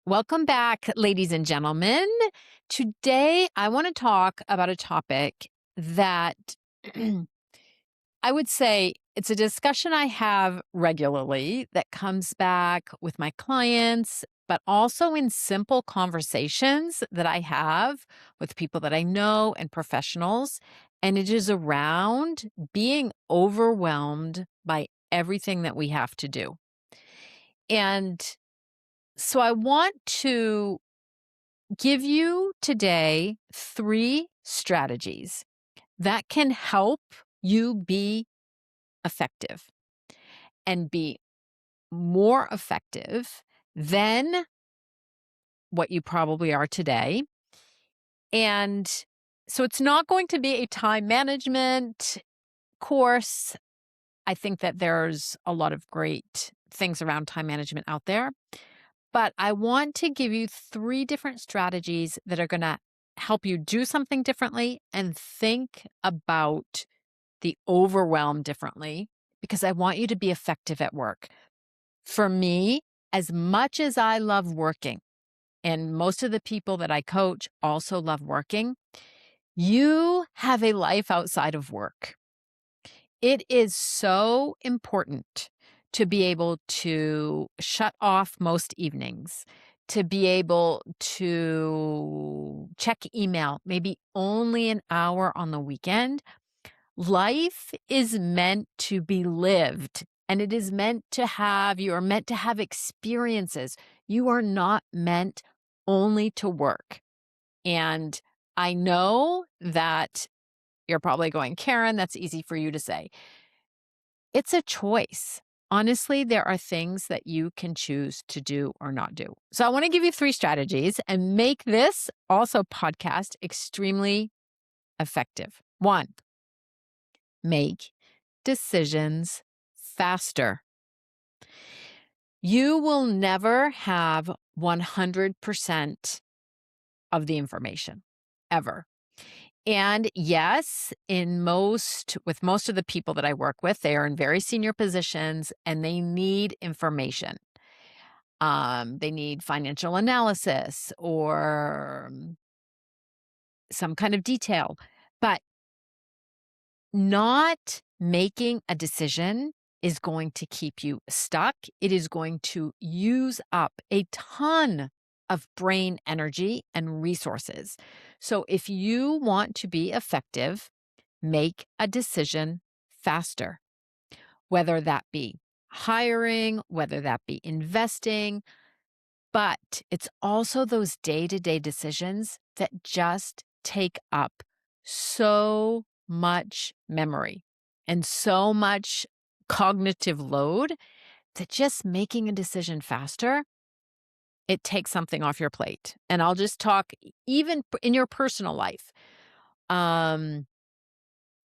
Welcome back, ladies and gentlemen. Today, I want to talk about a topic that I would say it's a discussion I have regularly that comes back with my clients, but also in simple conversations that I have with people that I know and professionals. And it is around being overwhelmed by everything that we have to do. And so I want to give you today 3 strategies that can help you be effective and be more effective than what you probably are today. And so it's not going to be a time management course. I think that there's a lot of great things around time management out there. But I want to give you 3 different strategies that are gonna help you do something differently and think about the overwhelm differently, because I want you to be effective at work. For me, as much as I love working, and most of the people that I coach also love working, you have a life outside of work. It is so important to be able to shut off most evenings, to be able to check email, maybe only an hour on the weekend. Life is meant to be lived, and it is meant to have, you are meant to have experiences. You are not meant only to work. And I know that you're probably going, Karen, that's easy for you to say. It's a choice. Honestly, there are things that you can choose to do or not do. So I want to give you 3 strategies and make this also podcast extremely effective. 1, make decisions faster. You will never have 100% of the information ever. And yes, with most of the people that I work with, they are in very senior positions and they need information. They need financial analysis or some kind of detail, but not making a decision is going to keep you stuck. It is going to use up a ton of brain energy and resources. So if you want to be effective, make a decision faster, whether that be hiring, whether that be investing. But it's also those day-to-day decisions that just take up so much memory and so much cognitive load that just making a decision faster, it takes something off your plate. And I'll just talk even in your personal life. Um,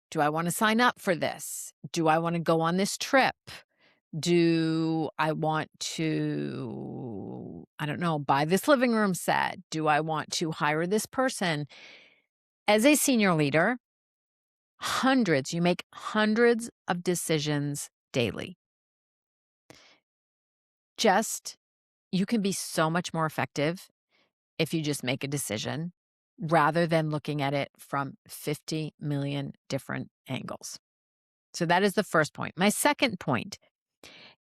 do I want to sign up for this? Do I want to go on this trip? Do I want to, I don't know, buy this living room set? Do I want to hire this person? As a senior leader, you make hundreds of decisions daily. You can be so much more effective if you just make a decision rather than looking at it from 50 million different angles. So that is the first point. My second point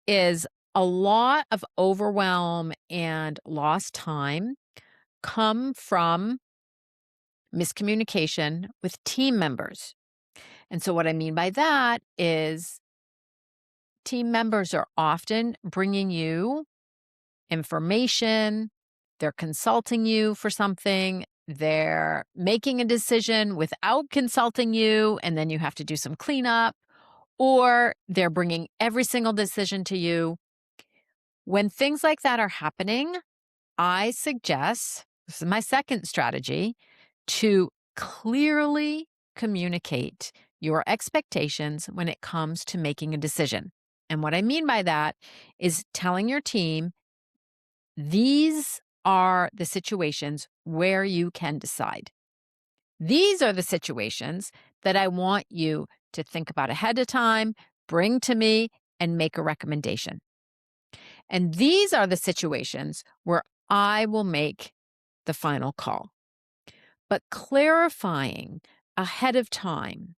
is a lot of overwhelm and lost time come from miscommunication with team members. And so what I mean by that is team members are often bringing you information, they're consulting you for something, they're making a decision without consulting you, and then you have to do some cleanup, or they're bringing every single decision to you. When things like that are happening, I suggest, this is my second strategy, to clearly communicate your expectations when it comes to making a decision. And what I mean by that is telling your team, these are the situations where you can decide. These are the situations that I want you to think about ahead of time, bring to me, and make a recommendation. And these are the situations where I will make the final call. But clarifying ahead of time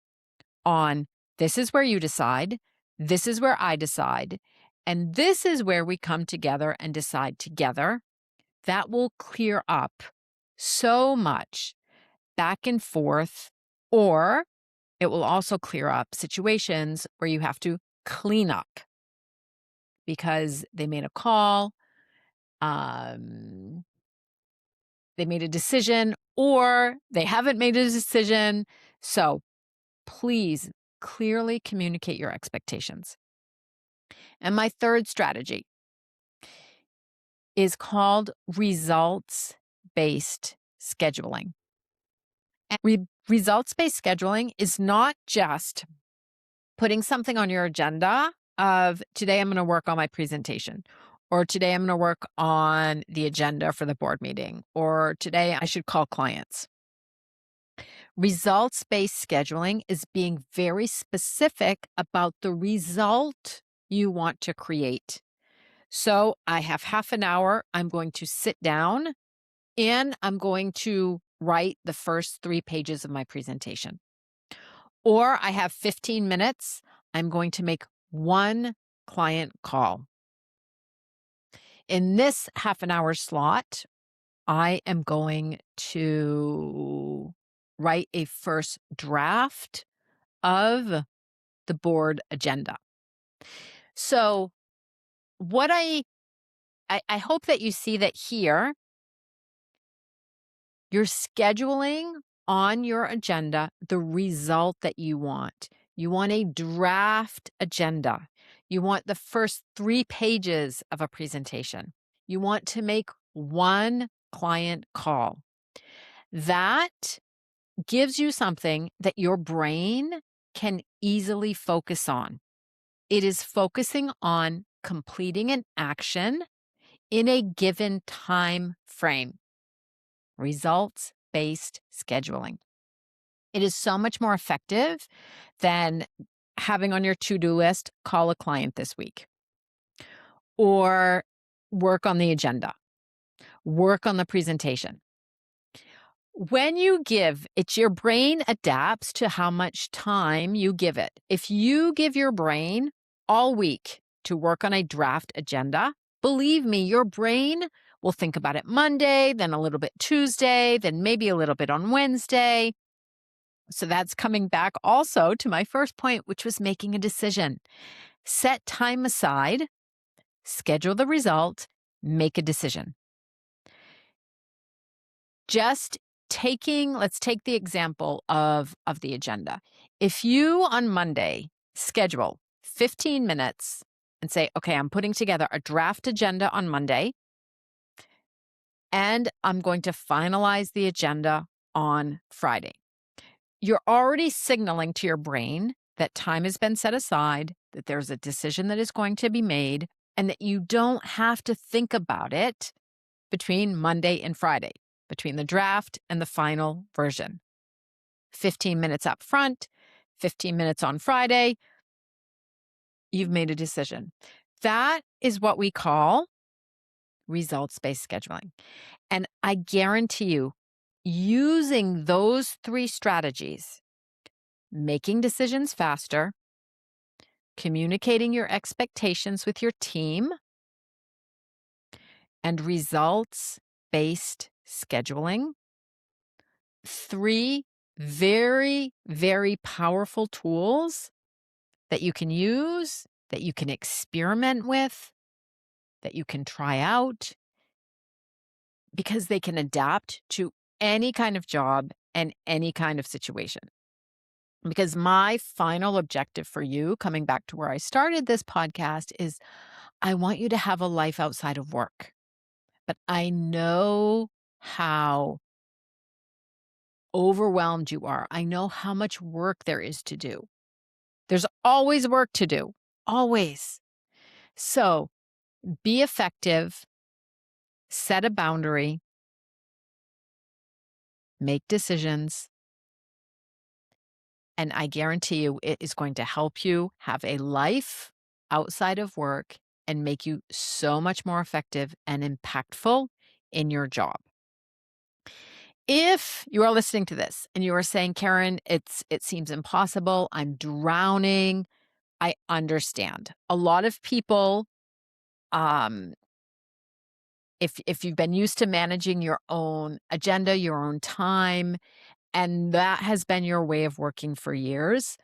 on this is where you decide, this is where I decide, and this is where we come together and decide together, that will clear up so much back and forth, or it will also clear up situations where you have to clean up because they made a call, um, they made a decision, or they haven't made a decision. So please clearly communicate your expectations. And my third strategy is called results-based scheduling. And results-based scheduling is not just putting something on your agenda of today I'm going to work on my presentation, or today I'm going to work on the agenda for the board meeting, or today I should call clients. Results-based scheduling is being very specific about the result you want to create. So I have half an hour. I'm going to sit down and I'm going to write the first 3 pages of my presentation. Or I have 15 minutes. I'm going to make 1 client call. In this half an hour slot, I am going to write a first draft of the board agenda. So what I hope that you see that here, you're scheduling on your agenda the result that you want. You want a draft agenda. You want the first 3 pages of a presentation. You want to make 1 client call. That gives you something that your brain can easily focus on. It is focusing on completing an action in a given time frame. Results-based scheduling. It is so much more effective than having on your to-do list, call a client this week, or work on the agenda, work on the presentation. When you give, it's your brain adapts to how much time you give it. If you give your brain all week to work on a draft agenda, believe me, your brain will think about it Monday, then a little bit Tuesday, then maybe a little bit on Wednesday. So that's coming back also to my first point, which was making a decision. Set time aside, schedule the result, make a decision. Let's take the example of the agenda. If you on Monday schedule 15 minutes and say, okay, I'm putting together a draft agenda on Monday, and I'm going to finalize the agenda on Friday. You're already signaling to your brain that time has been set aside, that there's a decision that is going to be made, and that you don't have to think about it between Monday and Friday, between the draft and the final version. 15 minutes up front, 15 minutes on Friday, you've made a decision. That is what we call results-based scheduling. And I guarantee you, using those 3 strategies, making decisions faster, communicating your expectations with your team, and results-based scheduling, 3 very, very powerful tools that you can use, that you can experiment with, that you can try out, because they can adapt to any kind of job and any kind of situation. Because my final objective for you, coming back to where I started this podcast, is I want you to have a life outside of work. But I know how overwhelmed you are. I know how much work there is to do. There's always work to do, always. So be effective, set a boundary, make decisions, and I guarantee you it is going to help you have a life outside of work and make you so much more effective and impactful in your job. If you are listening to this and you are saying, Karen, it seems impossible, I'm drowning, I understand. A lot of people, um, if you've been used to managing your own agenda, your own time, and that has been your way of working for years,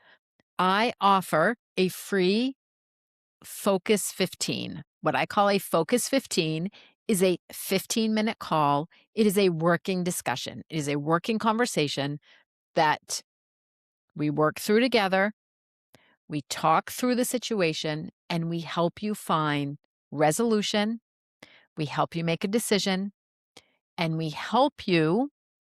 I offer a free Focus 15. What I call a Focus 15 is a 15-minute call. It is a working discussion. It is a working conversation that we work through together. We talk through the situation and we help you find resolution. We help you make a decision and we help you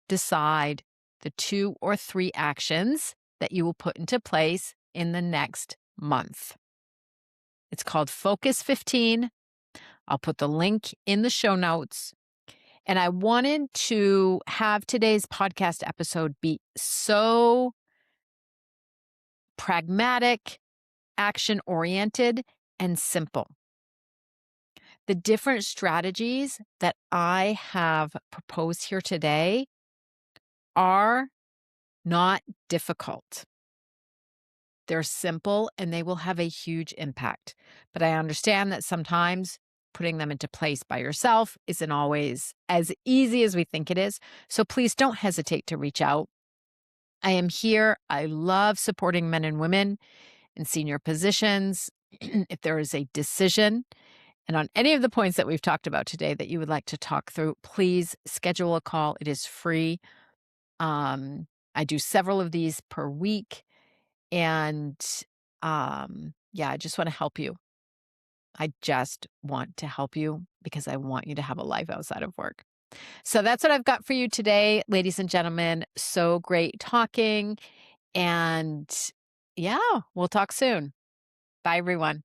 decide the 2 or 3 actions that you will put into place in the next month. It's called Focus 15. I'll put the link in the show notes. And I wanted to have today's podcast episode be so pragmatic, action-oriented, and simple. The different strategies that I have proposed here today are not difficult. They're simple and they will have a huge impact. But I understand that sometimes putting them into place by yourself isn't always as easy as we think it is. So please don't hesitate to reach out. I am here. I love supporting men and women in senior positions. If there is a decision and on any of the points that we've talked about today that you would like to talk through, please schedule a call. It is free. I do several of these per week. And yeah, I just want to help you. I just want to help you because I want you to have a life outside of work. So that's what I've got for you today, ladies and gentlemen. So great talking. And yeah, we'll talk soon. Bye, everyone.